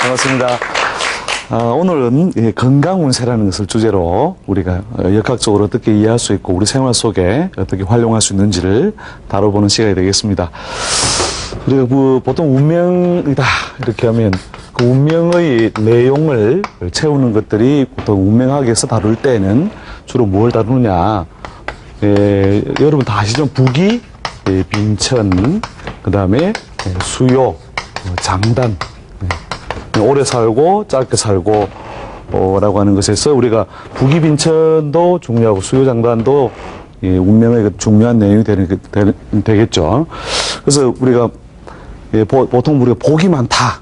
반갑습니다. 오늘은 건강 운세라는 것을 주제로 우리가 역학적으로 어떻게 이해할 수 있고 우리 생활 속에 어떻게 활용할 수 있는지를 다뤄보는 시간이 되겠습니다. 우리가 보통 운명이다 이렇게 하면 그 운명의 내용을 채우는 것들이 보통 운명학에서 다룰 때는 주로 뭘 다루느냐. 여러분 다 아시죠? 부기, 빈천, 그 다음에 수요, 장단. 오래 살고 짧게 살고 라고 하는 것에서 우리가 부기빈천도 중요하고 수요장단도 운명의 중요한 내용이 되겠죠. 그래서 우리가 보통 우리가 복이 많다.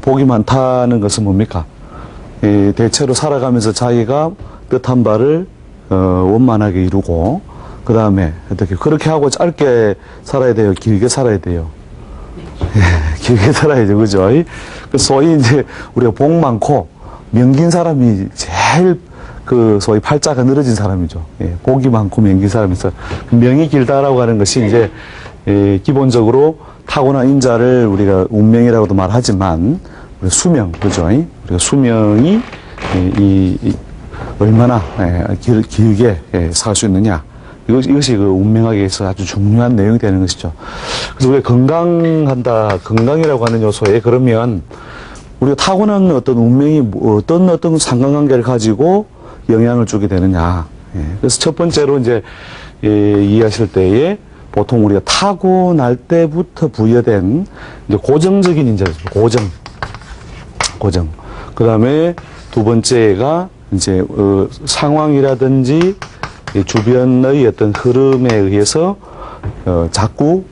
복이 많다는 것은 뭡니까? 대체로 살아가면서 자기가 뜻한 바를 원만하게 이루고 그 다음에 어떻게 그렇게 하고 짧게 살아야 돼요? 길게 살아야 돼요? 길게 살아야죠, 그죠? 소위 이제 우리가 복 많고 명긴 사람이 제일 소위 팔자가 늘어진 사람이죠. 복이 많고 명긴 사람이서 명이 길다라고 하는 것이 이제 기본적으로 타고난 인자를 우리가 운명이라고도 말하지만 수명, 그죠? 우리가 수명이 얼마나 길게 살 수 있느냐. 이것이 그 운명학에서 아주 중요한 내용이 되는 것이죠. 그래서 우리가 건강이라고 하는 요소에 그러면 우리가 타고난 어떤 운명이 어떤 상관관계를 가지고 영향을 주게 되느냐. 그래서 첫 번째로 이제 이해하실 때에 보통 우리가 타고날 때부터 부여된 이제 고정적인 인자죠. 고정. 그 다음에 두 번째가 이제 상황이라든지 주변의 어떤 흐름에 의해서 자꾸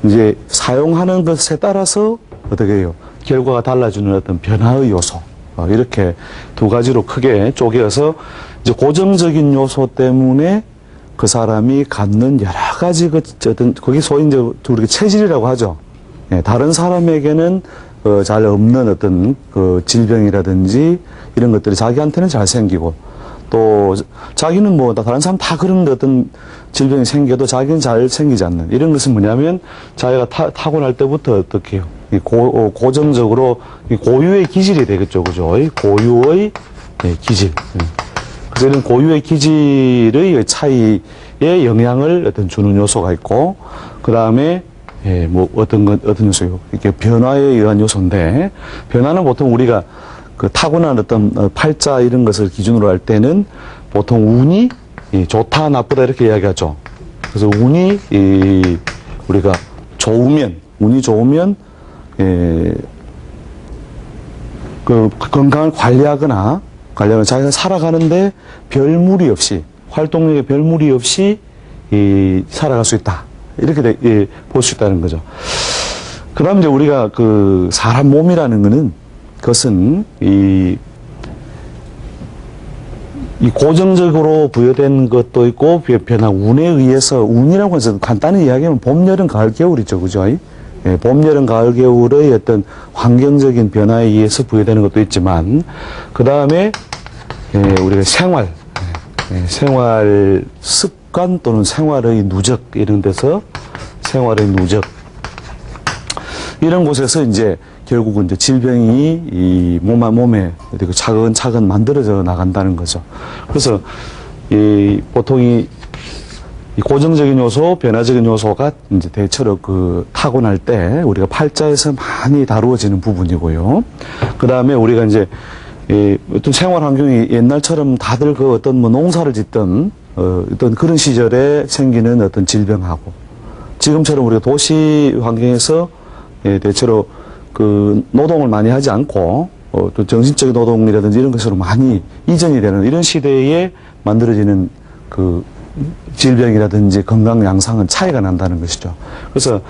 이제 사용하는 것에 따라서 어떻게 해요? 결과가 달라지는 어떤 변화의 요소. 이렇게 두 가지로 크게 쪼개어서 이제 고정적인 요소 때문에 그 사람이 갖는 여러 가지 거기 소위 이제 우리가 체질이라고 하죠. 다른 사람에게는 잘 없는 어떤 질병이라든지 이런 것들이 자기한테는 잘 생기고 또 자기는 다른 사람 다 그런 어떤 질병이 생겨도 자기는 잘 생기지 않는 이런 것은 뭐냐면 자기가 타고날 때부터 어떻게 해요? 고정적으로 고유의 기질이 되겠죠, 그죠? 고유의 기질. 그래서 이런 고유의 기질의 차이에 영향을 어떤 주는 요소가 있고 그 다음에 어떤 요소요? 이렇게 변화에 의한 요소인데 변화는 보통 우리가 타고난 어떤 팔자 이런 것을 기준으로 할 때는 보통 운이 좋다 나쁘다 이렇게 이야기하죠. 그래서 운이 우리가 운이 좋으면 건강을 관리하거나 자기가 살아가는데 별 무리 없이 활동력에 별 무리 없이 살아갈 수 있다 이렇게 볼 수 있다는 거죠. 그다음 이제 우리가 사람 몸이라는 거는 그것은 이 고정적으로 부여된 것도 있고 변화 운에 의해서 운이라고 해서 간단히 이야기하면 봄, 여름, 가을, 겨울이죠, 그죠? 봄, 여름, 가을, 겨울의 어떤 환경적인 변화에 의해서 부여되는 것도 있지만 그 다음에 우리가 생활 습관 또는 생활의 누적 이런 데서 생활의 누적 이런 곳에서 이제 결국은 이제 질병이 이 몸에 차근차근 만들어져 나간다는 거죠. 그래서 보통 이 고정적인 요소, 변화적인 요소가 이제 대체로 타고날 때 우리가 팔자에서 많이 다루어지는 부분이고요. 그 다음에 우리가 이제 어떤 생활 환경이 옛날처럼 다들 어떤 농사를 짓던 어떤 그런 시절에 생기는 어떤 질병하고 지금처럼 우리가 도시 환경에서 대체로 노동을 많이 하지 않고 또 정신적인 노동이라든지 이런 것으로 많이 이전이 되는 이런 시대에 만들어지는 질병이라든지 건강 양상은 차이가 난다는 것이죠. 그래서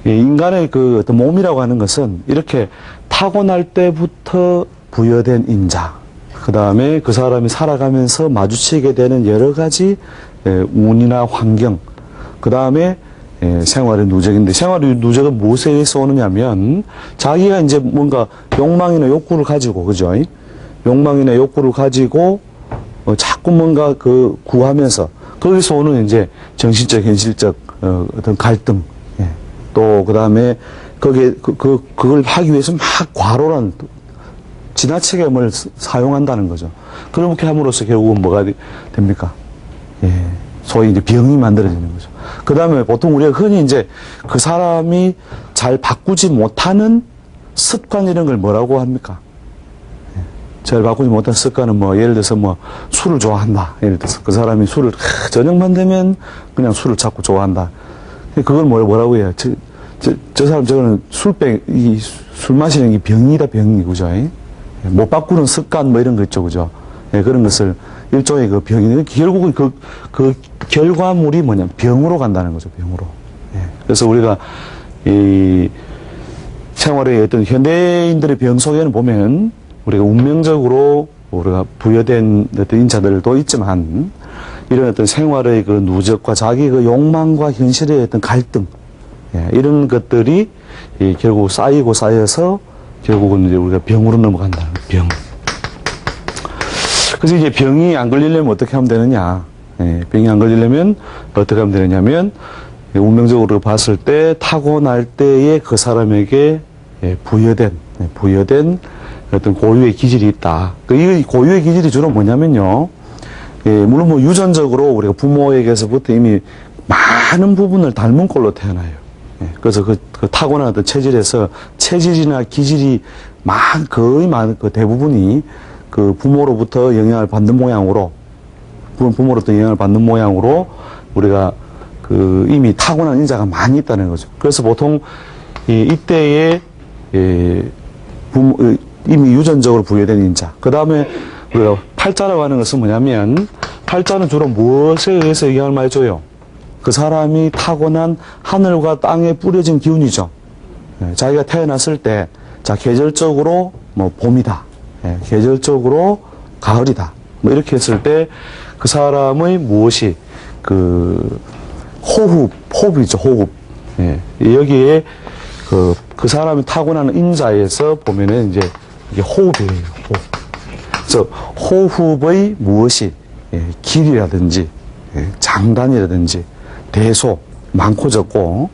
인간의 어떤 몸이라고 하는 것은 이렇게 타고날 때부터 부여된 인자, 그 다음에 그 사람이 살아가면서 마주치게 되는 여러 가지 운이나 환경, 그 다음에 생활의 누적인데 생활의 누적은 무엇에 의해서 오느냐면 자기가 이제 뭔가 욕망이나 욕구를 가지고 그죠? 욕망이나 욕구를 가지고 자꾸 뭔가 구하면서 거기서 오는 이제 정신적, 현실적 어떤 갈등, 또 그 다음에 거기에, 그걸 하기 위해서 막 과로란, 지나치게 뭘 사용한다는 거죠. 그렇게 함으로써 결국은 뭐가 됩니까? 예. 소위 이제 병이 만들어지는 거죠. 그 다음에 보통 우리가 흔히 이제 그 사람이 잘 바꾸지 못하는 습관 이런 걸 뭐라고 합니까? 예. 잘 바꾸지 못한 습관은 뭐 예를 들어서 뭐 술을 좋아한다. 예를 들어서 그 사람이 술을 저녁만 되면 그냥 술을 자꾸 좋아한다. 그걸 뭐라고 해요? 저 사람 저거는 술 마시는 게 병이다 병이 그죠? 못 바꾸는 습관 뭐 이런 거 있죠 그죠? 예, 그런 것을 일종의 그 병이 결국은 그 결과물이 뭐냐 병으로 간다는 거죠 병으로. 예. 그래서 우리가 이 생활의 어떤 현대인들의 병 속에는 보면 우리가 운명적으로 우리가 부여된 어떤 인자들도 있지만 이런 어떤 생활의 그 누적과 자기 그 욕망과 현실의 어떤 갈등 예, 이런 것들이 결국 쌓여서 결국은 이제 우리가 병으로 넘어간다는 병. 그래서 이제 병이 안 걸리려면 어떻게 하면 되느냐. 예, 병이 안 걸리려면 어떻게 하면 되느냐면, 운명적으로 봤을 때, 타고날 때에 그 사람에게 부여된 어떤 고유의 기질이 있다. 이 고유의 기질이 주로 뭐냐면요. 물론 뭐 유전적으로 우리가 부모에게서부터 이미 많은 부분을 닮은 꼴로 태어나요. 그래서 그 타고난 어떤 체질이나 기질이 거의 그 대부분이 그 부모로부터 영향을 받는 모양으로, 우리가 그 이미 타고난 인자가 많이 있다는 거죠. 그래서 보통 이때에 이미 유전적으로 부여된 인자. 그 다음에 우리가 팔자라고 하는 것은 뭐냐면, 팔자는 주로 무엇에 의해서 영향을 많이 줘요? 그 사람이 타고난 하늘과 땅에 뿌려진 기운이죠. 자기가 태어났을 때, 자, 계절적으로 뭐 봄이다. 계절적으로 가을이다. 뭐 이렇게 했을 때 그 사람의 무엇이 호흡이죠, 호흡. 여기에 그 사람이 타고나는 인자에서 보면은 이제 이게 호흡이에요, 호흡. 그래서 호흡의 무엇이 길이라든지 장단이라든지 대소, 많고 적고,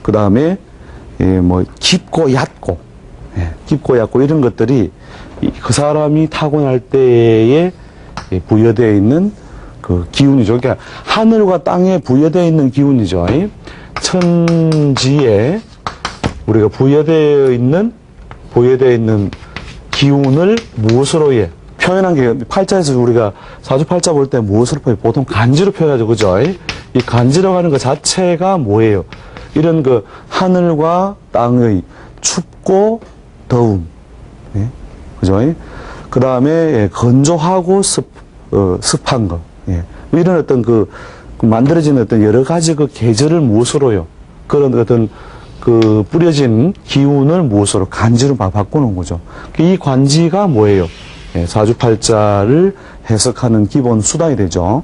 그 다음에 뭐 깊고 얕고 이런 것들이 그 사람이 타고날 때에 부여되어 있는 그 기운이죠. 그러니까 하늘과 땅에 부여되어 있는 기운이죠. 천지에 우리가 부여되어 있는 기운을 무엇으로 표현한 게 팔자에서 우리가 사주팔자 볼 때 무엇으로 표현해? 보통 간지로 표현하죠. 그죠? 이 간지라고 하는 것 자체가 뭐예요? 이런 그 하늘과 땅의 춥고 더움. 그죠? 그 다음에 건조하고 습한 거. 이런 어떤 만들어진 어떤 여러 가지 그 계절을 무엇으로요? 그런 어떤 뿌려진 기운을 무엇으로? 간지로 바꾸는 거죠. 이 관지가 뭐예요? 사주팔자를 해석하는 기본 수단이 되죠.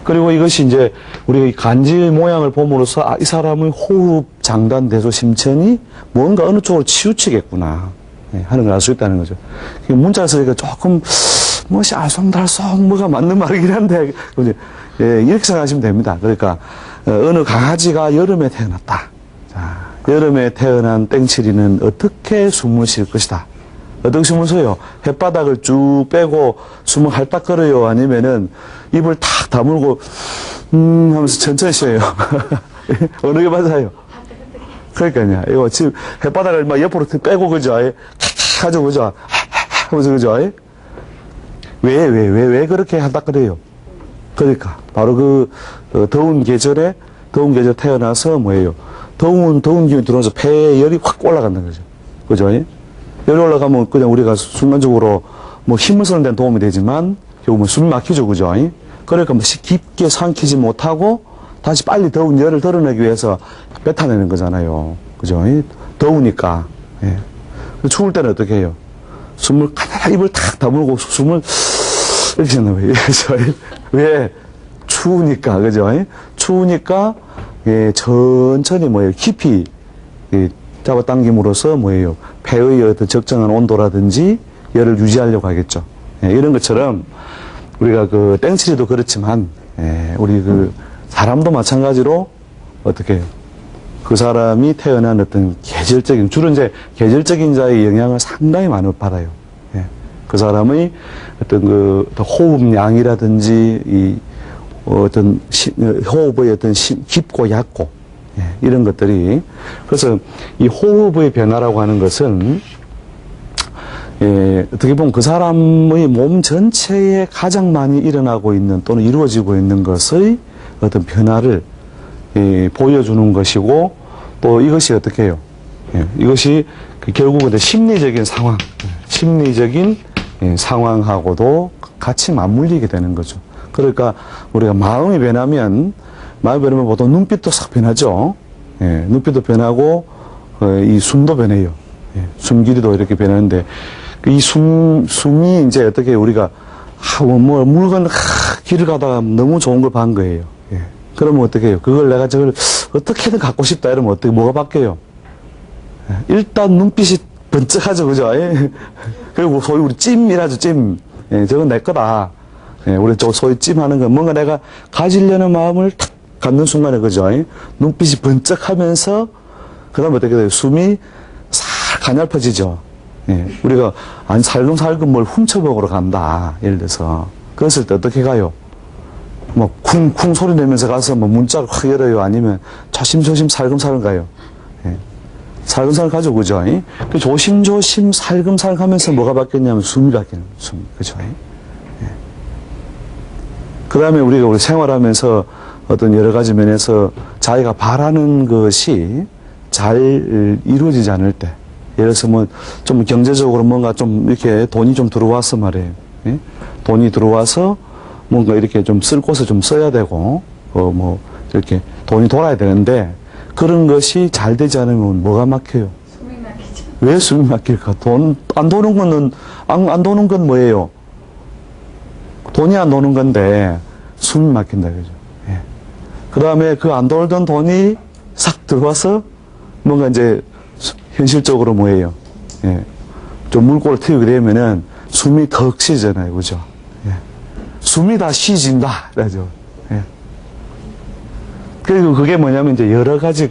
그리고 이것이 이제 우리가 이 간지 모양을 봄으로써 이 사람의 호흡, 장단, 대소, 심천이 뭔가 어느 쪽으로 치우치겠구나 하는 걸 알 수 있다는 거죠. 문자를 쓰니까 조금 뭐시 알쏭달쏭 뭐가 맞는 말이긴 한데 이렇게 생각하시면 됩니다. 그러니까 어느 강아지가 여름에 태어났다. 자, 여름에 태어난 땡칠이는 어떻게 숨을 쉴 것이다. 어떻게 숨을 쉬어요? 햇바닥을 쭉 빼고 숨을 할딱 걸어요? 아니면은 입을 탁 다물고 하면서 천천히 쉬어요? 어느 게 맞아요? 그러니까요. 이거 지금 햇바닥을 막 옆으로 빼고 그죠? 하죠 그죠? 하면서 그죠? 왜 그렇게 할딱거려요? 그러니까 바로 더운 계절에 태어나서 뭐예요? 더운 기운이 들어와서 폐에 열이 확 올라간다는 거죠. 그죠? 열이 올라가면 그냥 우리가 순간적으로 뭐 힘을 쓰는 데는 도움이 되지만 결국은 숨이 막히죠. 그죠? 그러니까 깊게 삼키지 못하고 다시 빨리 더운 열을 덜어내기 위해서 뱉어내는 거잖아요. 그죠? 더우니까. 추울 때는 어떻게 해요? 숨을 가다가 입을 탁 다물고 숨을 이렇게 하는 거예요. 왜? 추우니까. 그죠? 추우니까 천천히 뭐예요? 깊이 잡아당김으로써 뭐예요? 폐의 어떤 적정한 온도라든지 열을 유지하려고 하겠죠. 이런 것처럼 우리가 땡칠이도 그렇지만 우리 사람도 마찬가지로 어떻게 해요? 그 사람이 태어난 어떤 계절적인, 주로 이제 계절적인 자의 영향을 상당히 많이 받아요. 예. 그 사람의 어떤 호흡량이라든지, 어떤 호흡의 어떤 깊고 얕고, 예, 이런 것들이. 그래서 이 호흡의 변화라고 하는 것은, 예, 어떻게 보면 그 사람의 몸 전체에 가장 많이 일어나고 있는 또는 이루어지고 있는 것의 어떤 변화를 보여주는 것이고, 또 이것이 어떻게 해요? 예, 이것이 결국은 심리적인 상황, 심리적인 상황하고도 같이 맞물리게 되는 거죠. 그러니까 우리가 마음이 변하면 보통 눈빛도 싹 변하죠. 예, 눈빛도 변하고, 이 숨도 변해요. 예, 숨 길이도 이렇게 변하는데, 이 숨이 이제 어떻게 우리가, 물건, 길을 가다가 너무 좋은 걸 본 거예요. 예. 그러면 어떻게 해요? 그걸 내가 저걸 어떻게든 갖고 싶다 이러면 뭐가 바뀌어요? 일단 눈빛이 번쩍하죠, 그죠? 예. 그리고 소위 우리 찜이라죠, 찜. 예, 저건 내 거다. 예, 우리 소위 찜하는 건 뭔가 내가 가지려는 마음을 탁 갖는 순간에, 그죠? 예. 눈빛이 번쩍하면서, 그 다음에 어떻게 돼요? 숨이 살 가냘퍼지죠. 예, 우리가 살금살금 뭘 훔쳐먹으러 간다. 예를 들어서. 그랬을 때 어떻게 가요? 쿵쿵 소리 내면서 가서 문짝을 확 열어요? 아니면 조심조심 살금살금 가요? 예. 살금살금 가죠, 그죠? 그 조심조심 살금살금 하면서 뭐가 바뀌었냐면 숨이 바뀌는, 숨. 그죠? 예. 그 다음에 우리 생활하면서 어떤 여러 가지 면에서 자기가 바라는 것이 잘 이루어지지 않을 때, 예를 들어서 좀 경제적으로 뭔가 좀 이렇게 돈이 좀 들어와서 말이에요. 예? 돈이 들어와서 뭔가 이렇게 좀 쓸 곳을 좀 써야 되고, 이렇게 돈이 돌아야 되는데, 그런 것이 잘 되지 않으면 뭐가 막혀요? 숨이 막히죠. 왜 숨이 막힐까? 안 도는 건 뭐예요? 돈이 안 도는 건데, 숨이 막힌다, 그죠? 예. 그 다음에 그 안 돌던 돈이 싹 들어와서, 뭔가 이제, 현실적으로 뭐예요? 예. 좀 물꼬를 트이게 되면은 숨이 더 쉬잖아요. 그죠? 예. 숨이 다 쉬진다. 그러죠. 예. 그리고 그게 뭐냐면 이제 여러 가지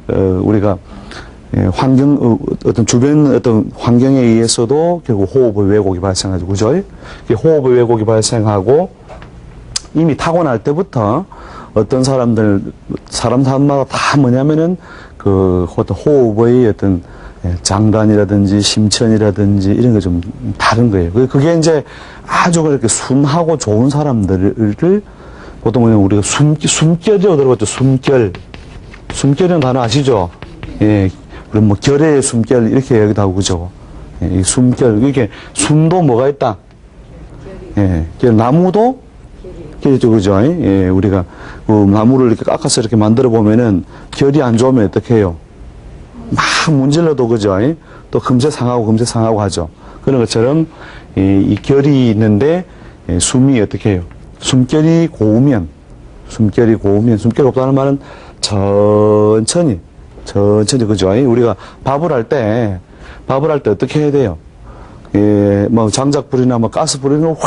우리가, 어떤 주변 어떤 환경에 의해서도 결국 호흡의 왜곡이 발생하죠. 그죠? 호흡의 왜곡이 발생하고 이미 타고날 때부터 어떤 사람마다 다 뭐냐면은 어떤 호흡의 어떤 장단이라든지 심천이라든지 이런 게 좀 다른 거예요. 그게 이제 아주 그렇게 순하고 좋은 사람들을 보통 우리가 숨결이라고 들어봤죠. 숨결. 숨결이라는 단어 아시죠? 예. 우리 결의 숨결 이렇게 여기다 하고 그죠? 예, 이 숨결. 이게 숨도 뭐가 있다? 예. 나무도 결이죠, 그죠? 예, 우리가 나무를 이렇게 깎아서 이렇게 만들어 보면은 결이 안 좋으면 어떻게 해요? 막 문질러도 그죠? 또 금세 상하고 하죠. 그런 것처럼 이 결이 있는데 숨이 어떻게 해요? 숨결이 숨결이 없다는 말은 천천히 그죠? 우리가 밥을 할 때 어떻게 해야 돼요? 예, 장작불이나 가스불이나 확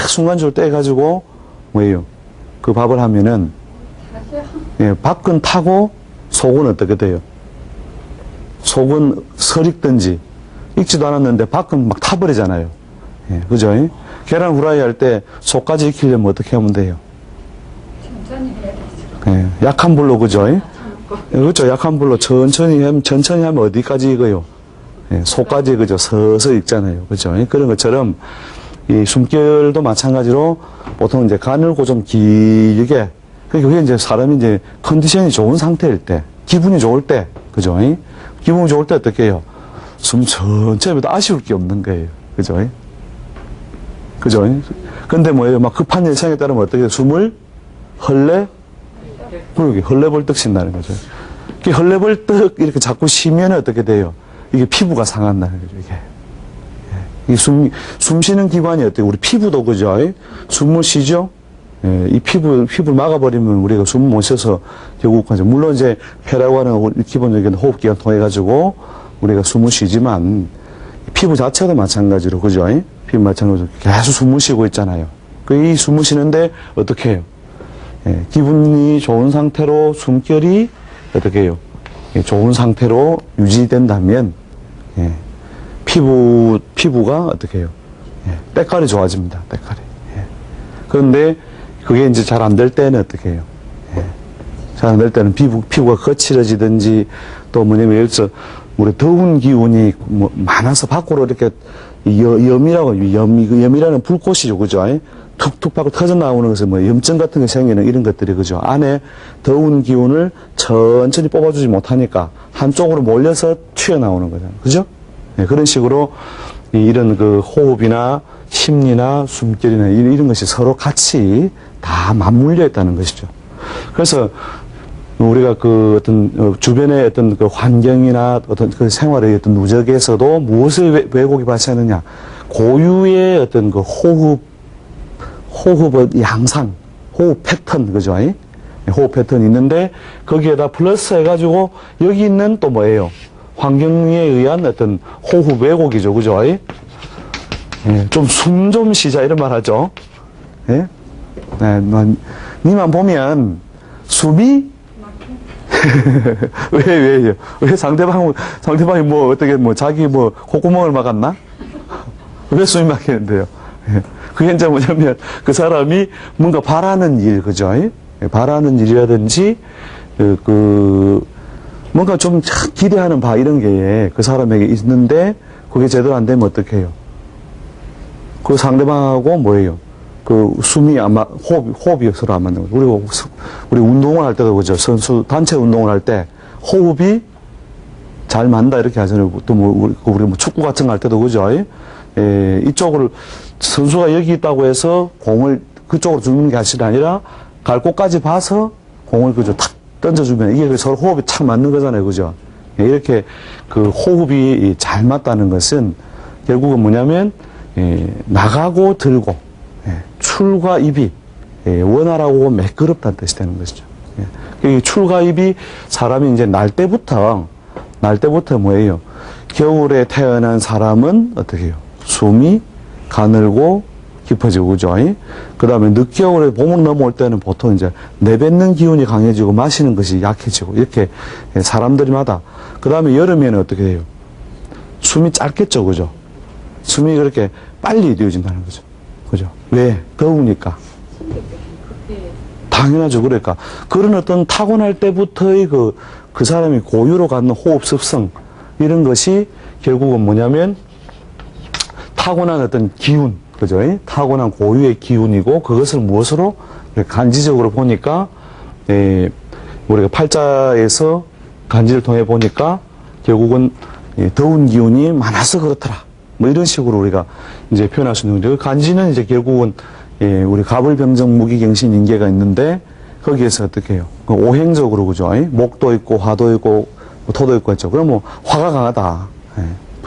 순간적으로 떼가지고 뭐예요? 그 밥을 하면은, 예, 밖은 타고 속은 어떻게 돼요? 속은 설익든지 익지도 않았는데 밖은 막 타버리잖아요. 예, 그죠? 계란 후라이 할 때 속까지 익히려면 어떻게 하면 돼요? 천천히 해야 되죠. 예, 약한 불로, 그죠? 예, 그렇죠. 약한 불로 천천히 하면 어디까지 익어요? 예, 속까지, 그죠? 서서 익잖아요. 그죠? 그런 것처럼 이 숨결도 마찬가지로 보통 이제 가늘고 좀 길게, 그게 이제 사람이 이제 컨디션이 좋은 상태일 때, 기분이 좋을 때, 그죠? 기분이 좋을 때 어떻게 해요? 숨 천천히 해도 아쉬울 게 없는 거예요. 그죠? 그죠? 근데 뭐예요? 막 급한 일상에 따르면 어떻게 해요? 숨을 헐레벌떡 쉰다는 거죠. 이렇게 헐레벌떡 이렇게 자꾸 쉬면 어떻게 돼요? 이게 피부가 상한다는 거죠, 이게. 이 숨 쉬는 기관이 어때요? 우리 피부도 그죠? 숨을 쉬죠? 예, 이 피부를 막아버리면 우리가 숨 못 쉬어서 결국 하죠. 물론 이제 폐라고 하는 기본적인 호흡기관 통해가지고 우리가 숨을 쉬지만 피부 자체도 마찬가지로 그죠? 피부 마찬가지로 계속 숨을 쉬고 있잖아요. 이 숨을 쉬는데 어떻게 해요? 예, 기분이 좋은 상태로 숨결이 어떻게 해요? 좋은 상태로 유지된다면, 예, 피부가 어떻게 해요? 예, 때깔이 좋아집니다, 때깔이. 예. 그런데 그게 이제 잘 안 될 때는 어떻게 해요? 예. 잘 안 될 때는 피부가 거칠어지든지 또 뭐냐면 예를 들어서 우리 더운 기운이 뭐 많아서 밖으로 이렇게 염이라는 불꽃이죠, 그죠? 툭툭 밖으로 터져 나오는 것은 뭐 염증 같은 게 생기는 이런 것들이, 그죠? 안에 더운 기운을 천천히 뽑아주지 못하니까 한쪽으로 몰려서 튀어나오는 거잖아요, 그죠? 네, 그런 식으로 이런 그 호흡이나 심리나 숨결이나 이런 것이 서로 같이 다 맞물려 있다는 것이죠. 그래서 우리가 그 어떤 주변의 어떤 그 환경이나 어떤 그 생활의 어떤 누적에서도 무엇을 왜곡이 발생하느냐, 고유의 어떤 그 호흡의 양상, 호흡 패턴, 그죠? 호흡 패턴이 있는데 거기에다 플러스 해가지고 여기 있는 또 뭐예요? 환경에 의한 어떤 호흡 왜곡이죠, 그죠? 예, 좀 숨 좀 쉬자 이런 말 하죠. 예? 네, 니만 보면 숨이 왜 상대방이 뭐 어떻게 뭐 자기 뭐 콧구멍을 막았나? 왜 숨이 막히는데요? 예. 그게 이제 뭐냐면 그 사람이 뭔가 바라는 일, 그죠? 예? 바라는 일이라든지 뭔가 좀 기대하는 바 이런 게 그 사람에게 있는데 그게 제대로 안 되면 어떻게 해요? 그 상대방하고 뭐예요? 그 숨이 아마 호흡이 서로 안 맞는 거죠. 그리고 우리 운동을 할 때도 그죠. 선수 단체 운동을 할 때 호흡이 잘 맞는다 이렇게 하잖아요. 또 뭐 우리 뭐 축구 같은 거 할 때도 그죠. 이쪽을 선수가 여기 있다고 해서 공을 그쪽으로 주는 게 아니라 갈 곳까지 봐서 공을 그죠 탁 던져주면 이게 서로 호흡이 착 맞는 거잖아요, 그죠. 이렇게 그 호흡이 잘 맞다는 것은 결국은 뭐냐면 나가고 들고 출과 입이 원활하고 매끄럽다는 뜻이 되는 것이죠. 이 출과 입이 사람이 이제 날 때부터 뭐예요? 겨울에 태어난 사람은 어떻게 해요? 숨이 가늘고 깊어지고, 그죠? 그 다음에 늦겨울에 봄을 넘어올 때는 보통 이제 내뱉는 기운이 강해지고 마시는 것이 약해지고, 이렇게 사람들마다. 그 다음에 여름에는 어떻게 돼요? 숨이 짧겠죠, 그죠? 숨이 그렇게 빨리 이루어진다는 거죠. 그죠? 왜? 더우니까. 당연하죠. 그러니까. 그런 어떤 타고날 때부터의 그 사람이 고유로 갖는 호흡 습성, 이런 것이 결국은 뭐냐면 타고난 어떤 기운, 그죠? 타고난 고유의 기운이고 그것을 무엇으로 간지적으로 보니까, 우리가 팔자에서 간지를 통해 보니까 결국은 더운 기운이 많아서 그렇더라. 뭐 이런 식으로 우리가 이제 표현할 수 있는 거죠. 간지는 이제 결국은 우리 갑을병정 무기경신 인계가 있는데 거기에서 어떻게 해요? 오행적으로, 그죠? 목도 있고 화도 있고 토도 있고 했죠. 그럼 뭐 화가 강하다.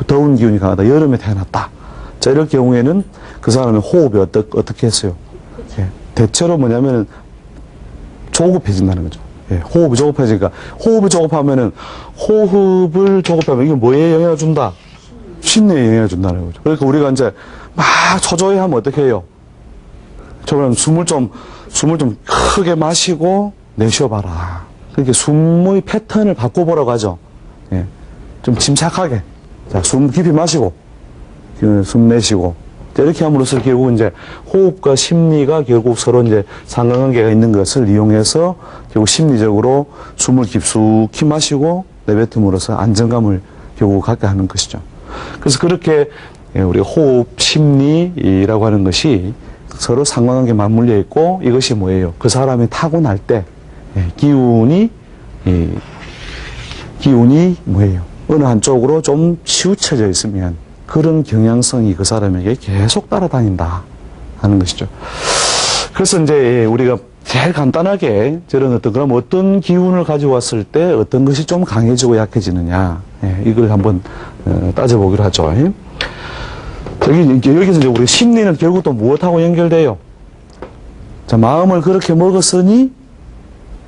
더운 기운이 강하다. 여름에 태어났다. 자, 이럴 경우에는 그 사람의 호흡이 어떻게 했어요? 대체로 뭐냐면은 조급해진다는 거죠. 호흡이 조급해지니까 호흡이 조급하면은 이게 뭐에 영향을 준다? 심리에 영향을 준다는 거죠. 그러니까 우리가 이제 막 초조해 하면 어떻게 해요? 저는 숨을 좀 크게 마시고 내쉬어봐라. 그렇게 숨의 패턴을 바꿔보라고 하죠. 좀 침착하게. 자, 숨 깊이 마시고, 숨 내쉬고. 이렇게 함으로써 결국 이제 호흡과 심리가 결국 서로 이제 상관관계가 있는 것을 이용해서 결국 심리적으로 숨을 깊숙이 마시고 내뱉음으로써 안정감을 결국 갖게 하는 것이죠. 그래서 그렇게 우리 호흡, 심리라고 하는 것이 서로 상관관계 맞물려 있고 이것이 뭐예요? 그 사람이 타고날 때 기운이 뭐예요? 어느 한쪽으로 좀 치우쳐져 있으면 그런 경향성이 그 사람에게 계속 따라다닌다 하는 것이죠. 그래서 이제 우리가 제일 간단하게 그럼 어떤 기운을 가지고 왔을 때 어떤 것이 좀 강해지고 약해지느냐, 이걸 한번 따져보기로 하죠. 여기서 이제 우리 심리는 결국 또 무엇하고 연결돼요? 자, 마음을 그렇게 먹었으니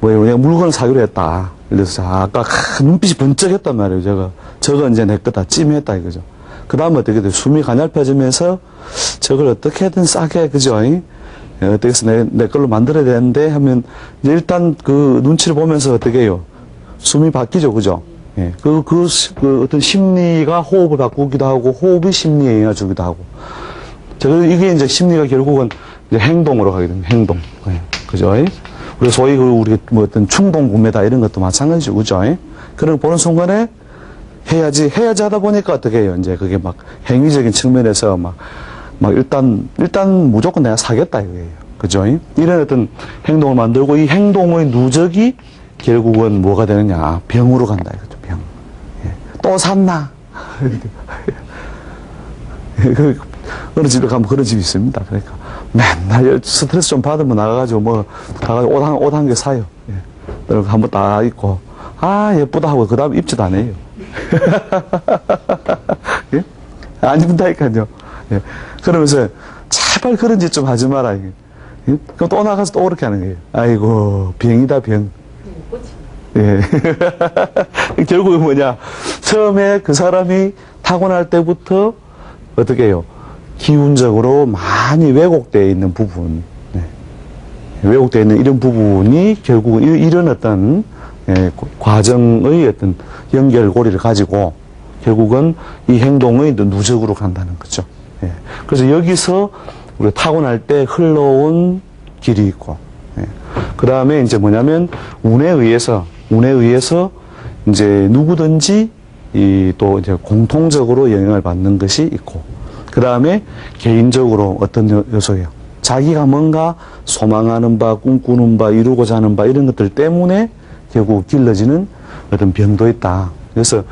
뭐예요? 내가 물건을 사기로 했다. 그래서 아까 눈빛이 번쩍했단 말이에요. 저거 이제 내 거다. 찜했다 이거죠. 그 다음에 어떻게 돼요? 숨이 가냘퍼지면서 저걸 어떻게든 싸게, 그죠? 어떻게 해서 내 걸로 만들어야 되는데 하면 일단 그 눈치를 보면서 어떻게 해요? 숨이 바뀌죠, 그죠? 예. 그 어떤 심리가 호흡을 바꾸기도 하고, 호흡이 심리에 영향을 주기도 하고. 이게 이제 심리가 결국은 이제 행동으로 가게 됩니다, 행동. 예. 그죠? 우리 소위 우리 뭐 어떤 충동 구매다 이런 것도 마찬가지죠, 그죠? 그런 거 보는 순간에 해야지 하다 보니까 어떻게 해요? 이제 그게 막 행위적인 측면에서 막 일단 무조건 내가 사겠다 이거예요. 그죠? 이런 어떤 행동을 만들고 이 행동의 누적이 결국은 뭐가 되느냐? 병으로 간다 이거죠, 병. 예. 또 샀나? 어느 집에 가면 그런 집이 있습니다. 그러니까 맨날 스트레스 좀 받으면 나가가지고 가가지고 옷 한 개 사요. 예. 그리고 한번 딱 입고, 아, 예쁘다 하고 그 다음에 입지도 안 해요. 예? 안 입는다니까요. 예. 그러면서 제발 그런 짓 좀 하지 마라. 이게. 예? 그럼 또 나가서 또 그렇게 하는 거예요. 아이고, 병이다, 병. 예. 결국은 뭐냐. 처음에 그 사람이 타고날 때부터 어떻게 해요? 기운적으로 많이 왜곡되어 있는 부분. 네. 왜곡되어 있는 이런 부분이 결국은 이런 어떤 과정의 어떤 연결고리를 가지고 결국은 이 행동의 누적으로 간다는 거죠. 예. 그래서 여기서 우리가 타고날 때 흘러온 길이 있고, 예. 그 다음에 이제 뭐냐면 운에 의해서 이제 누구든지 또 이제 공통적으로 영향을 받는 것이 있고, 그 다음에 개인적으로 어떤 요소예요. 자기가 뭔가 소망하는 바, 꿈꾸는 바, 이루고자 하는 바 이런 것들 때문에 결국 길러지는 어떤 병도 있다. 그래서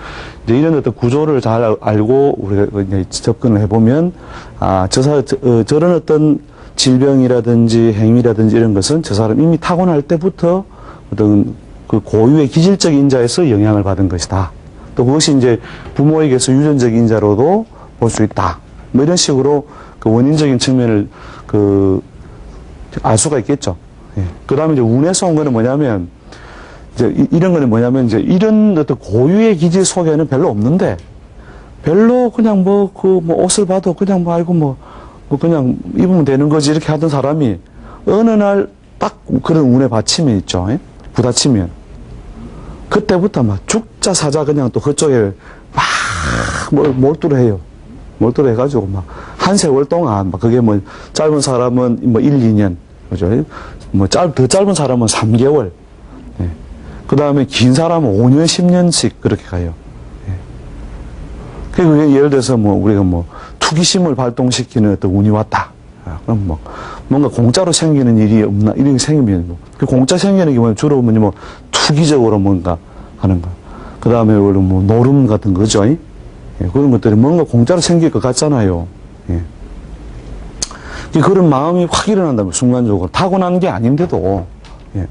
이제 이런 어떤 구조를 잘 알고 우리가 이제 접근을 해보면, 저런 어떤 질병이라든지 행위라든지 이런 것은 저 사람 이미 타고날 때부터 어떤 그 고유의 기질적 인자에서 영향을 받은 것이다. 또 그것이 이제 부모에게서 유전적 인자로도 볼 수 있다. 뭐 이런 식으로 그 원인적인 측면을 알 수가 있겠죠. 예. 그 다음에 이제 운에서 온 거는 뭐냐면, 이제 이런 거는 뭐냐면 이제 이런 어떤 고유의 기질 속에는 별로 없는데, 별로 그냥 옷을 봐도 그냥 그냥 입으면 되는 거지 이렇게 하던 사람이 어느 날 딱 그런 운의 받침이 있죠. 예? 부딪히면. 그때부터 막 죽자 사자 그냥 또 그쪽에 막 몰두를 해요. 몰두를 해가지고 막 한 세월 동안 그게 짧은 사람은 1, 2년. 그죠? 더 짧은 사람은 3개월. 예. 그 다음에 긴 사람은 5년, 10년씩 그렇게 가요. 예. 그리고 예를 들어서 우리가 투기심을 발동시키는 어떤 운이 왔다. 그럼 뭔가 공짜로 생기는 일이 없나? 이런 게 생기면 그 공짜 생기는 게 주로 투기적으로 뭔가 하는 거. 그 다음에 노름 같은 거죠. 예. 그런 것들이 뭔가 공짜로 생길 것 같잖아요. 예. 그런 마음이 확 일어난다면 순간적으로 타고난 게 아닌데도, 예.